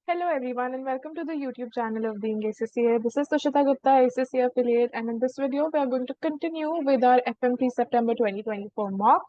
Hello everyone and welcome to the YouTube channel of BeingACCA. This is Tushita Gupta, ACCA affiliate, and in this video we are going to continue with our FM Pre-September 2024 mock.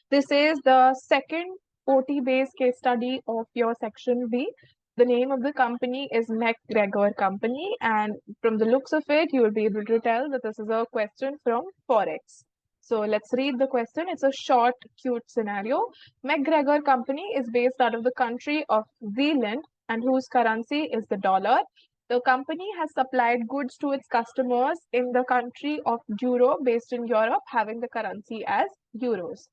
This is the second OT-based case study of your section B. The name of the company is McGregor Company, and from the looks of it, you will be able to tell that this is a question from Forex. So let's read the question. It's a short, cute scenario. McGregor Company is based out of the country of Zealand and whose currency is the dollar. The company has supplied goods to its customers in the country of Euro based in Europe, having the currency as euros.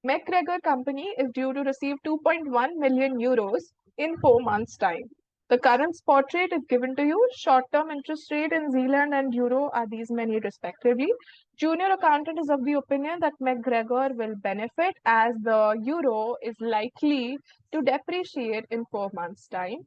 McGregor Company is due to receive 2.1 million euros in 4 months' time. The current spot rate is given to you. Short-term interest rate in Zealand and Euro are these many respectively. Junior accountant is of the opinion that McGregor will benefit as the Euro is likely to depreciate in 4 months' time.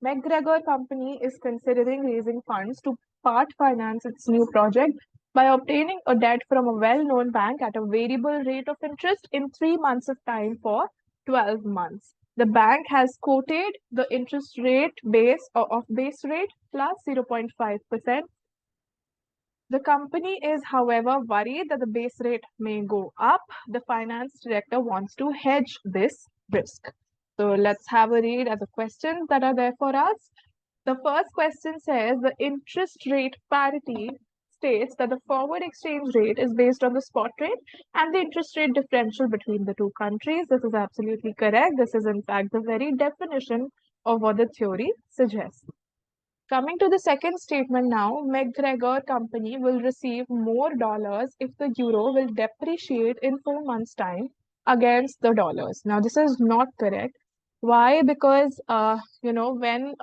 McGregor Company is considering raising funds to part finance its new project by obtaining a debt from a well-known bank at a variable rate of interest in 3 months of time for 12 months. The bank has quoted the interest rate of base rate plus 0.5%. The company is, however, worried that the base rate may go up. The finance director wants to hedge this risk. So let's have a read at the questions that are there for us. The first question says the interest rate parity states that the forward exchange rate is based on the spot rate and the interest rate differential between the two countries. This is absolutely correct. This is in fact the very definition of what the theory suggests. Coming to the second statement now, McGregor Company will receive more dollars if the euro will depreciate in 4 months' time against the dollars. Now, this is not correct. Why? Because, when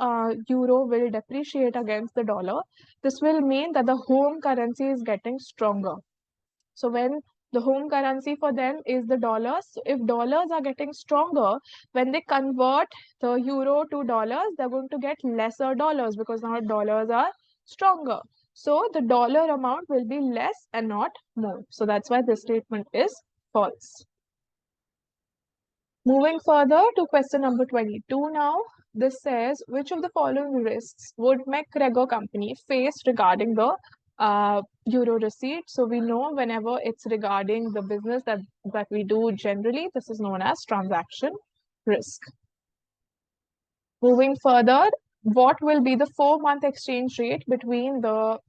euro will depreciate against the dollar, this will mean that the home currency is getting stronger. So when the home currency for them is the dollars, so if dollars are getting stronger, when they convert the euro to dollars, they're going to get lesser dollars because now dollars are stronger. So the dollar amount will be less and not more. So that's why this statement is false. Moving further to question number 22 now. This says, which of the following risks would McGregor Company face regarding the euro receipt? So we know whenever it's regarding the business that we do generally, this is known as transaction risk. Moving further, what will be the 4-month exchange rate between the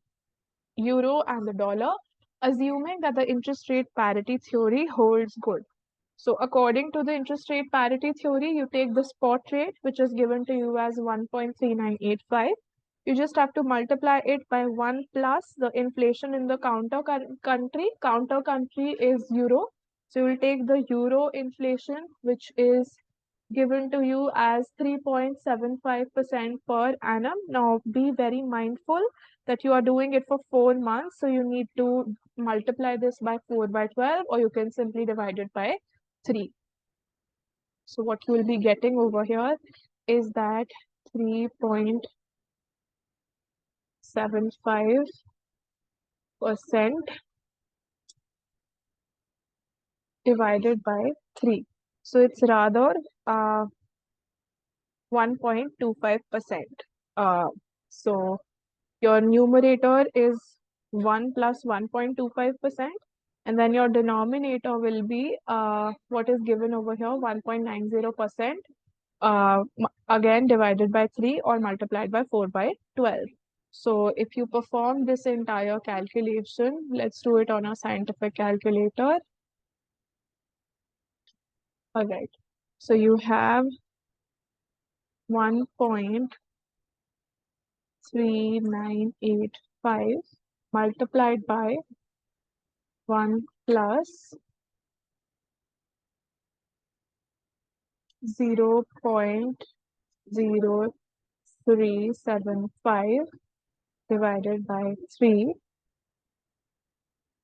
euro and the dollar, assuming that the interest rate parity theory holds good? So according to the interest rate parity theory, you take the spot rate, which is given to you as 1.3985. You just have to multiply it by 1 plus the inflation in the counter country. Counter country is euro. So you will take the euro inflation, which is given to you as 3.75% per annum. Now be very mindful that you are doing it for 4 months. So you need to multiply this by 4 by 12, or you can simply divide it by 3. So what you will be getting over here is that 3.75% divided by 3. So it's rather 1.25%. So your numerator is 1 plus 1.25%. And then your denominator will be what is given over here, 1.90%, again divided by 3 or multiplied by 4 by 12. So if you perform this entire calculation, let's do it on a scientific calculator. All right. So you have 1.3985 multiplied by 1 plus 0.0375 divided by 3,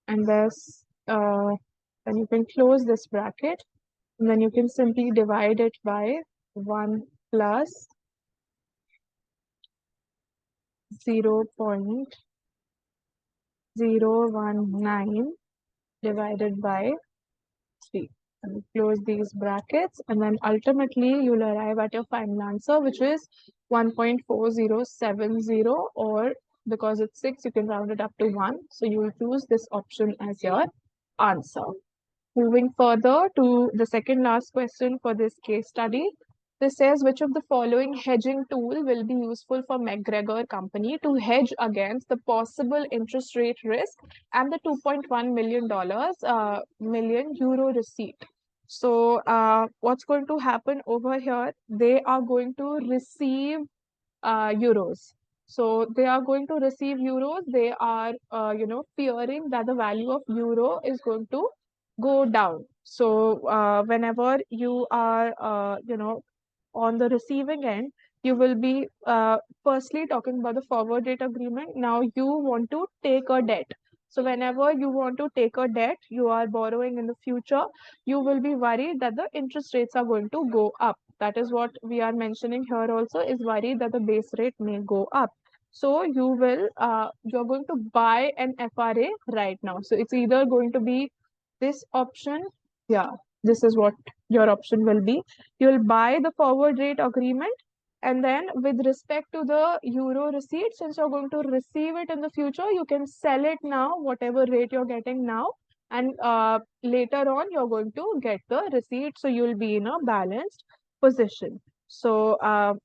and thus then you can close this bracket, and then you can simply divide it by 1 plus 0.019 divided by 3. And close these brackets, and then ultimately you'll arrive at your final answer, which is 1.4070, or because it's 6, you can round it up to 1. So you will choose this option as your answer. Moving further to the second last question for this case study. This says, which of the following hedging tool will be useful for McGregor company to hedge against the possible interest rate risk and the $2.1 million euro receipt? So what's going to happen over here? They are going to receive euros. So they are going to receive euros. They are, fearing that the value of euro is going to go down. So whenever you are, on the receiving end, you will be firstly talking about the forward rate agreement. Now you want to take a debt. So whenever you want to take a debt, you are borrowing in the future, you will be worried that the interest rates are going to go up. That is what we are mentioning here also, is worried that the base rate may go up. So you're going to buy an FRA right now. So it's either going to be this option. Yeah, this is what your option will be. You'll buy the forward rate agreement, and then with respect to the euro receipt, since you're going to receive it in the future, you can sell it now, whatever rate you're getting now, and later on you're going to get the receipt, so you'll be in a balanced position. So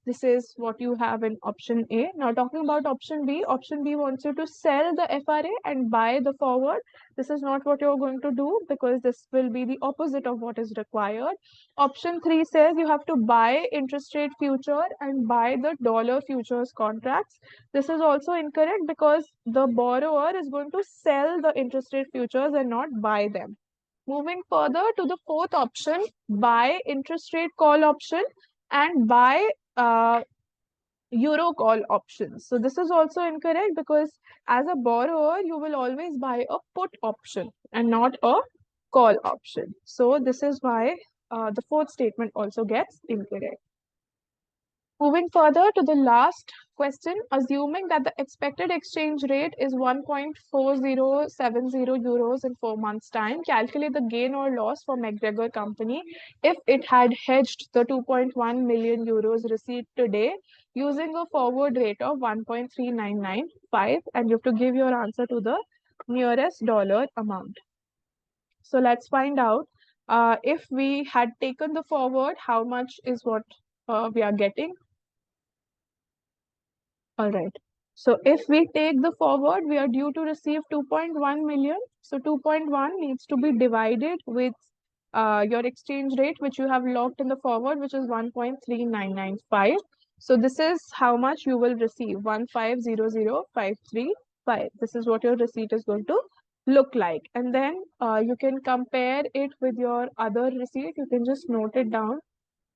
this is what you have in option A. Now talking about option B wants you to sell the FRA and buy the forward. This is not what you're going to do, because this will be the opposite of what is required. Option 3 says you have to buy interest rate future and buy the dollar futures contracts. This is also incorrect, because the borrower is going to sell the interest rate futures and not buy them. Moving further to the fourth option, buy interest rate call option and buy euro call options. So this is also incorrect, because as a borrower, you will always buy a put option and not a call option. So this is why the fourth statement also gets incorrect. Moving further to the last question, assuming that the expected exchange rate is 1.4070 euros in 4 months' time, calculate the gain or loss for McGregor company if it had hedged the 2.1 million euros received today using a forward rate of 1.3995, and you have to give your answer to the nearest dollar amount. So let's find out if we had taken the forward, how much is what we are getting. All right. So if we take the forward, we are due to receive 2.1 million. So 2.1 needs to be divided with your exchange rate, which you have locked in the forward, which is 1.3995. So this is how much you will receive, 1500535. This is what your receipt is going to look like. And then you can compare it with your other receipt. You can just note it down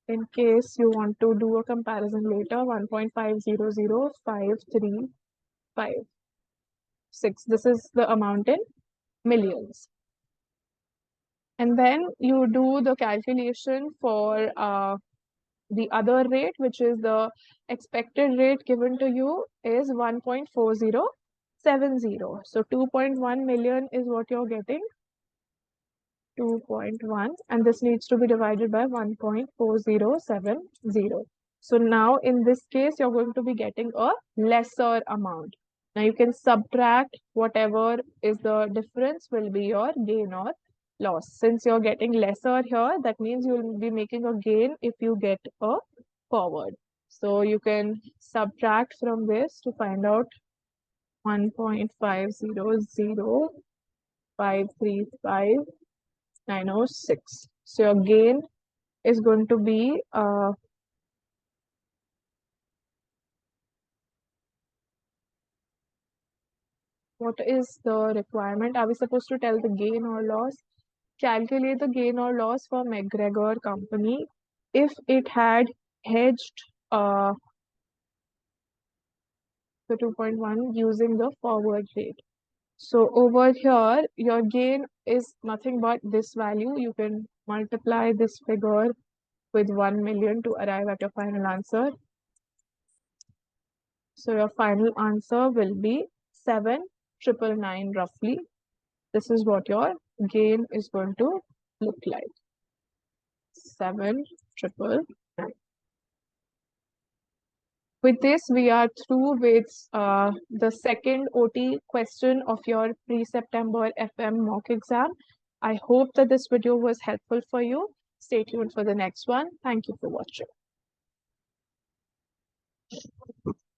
in case you want to do a comparison later. 1.500535.6. This is the amount in millions. And then you do the calculation for the other rate, which is the expected rate given to you is 1.4070. So 2.1 million is what you're getting. 2.1, and this needs to be divided by 1.4070. So now in this case, you're going to be getting a lesser amount. Now you can subtract whatever is the difference will be your gain or loss. Since you're getting lesser here, that means you'll be making a gain if you get a forward. So you can subtract from this to find out 1.500535.906. So your gain is going to be what is the requirement? Are we supposed to tell the gain or loss? Calculate the gain or loss for McGregor company if it had hedged the 2.1 using the forward rate. So over here, your gain is nothing but this value. You can multiply this figure with 1 million to arrive at your final answer. So your final answer will be 7,999 roughly. This is what your gain is going to look like. 7,999. With this, we are through with the second OT question of your pre-September FM mock exam. I hope that this video was helpful for you. Stay tuned for the next one. Thank you for watching.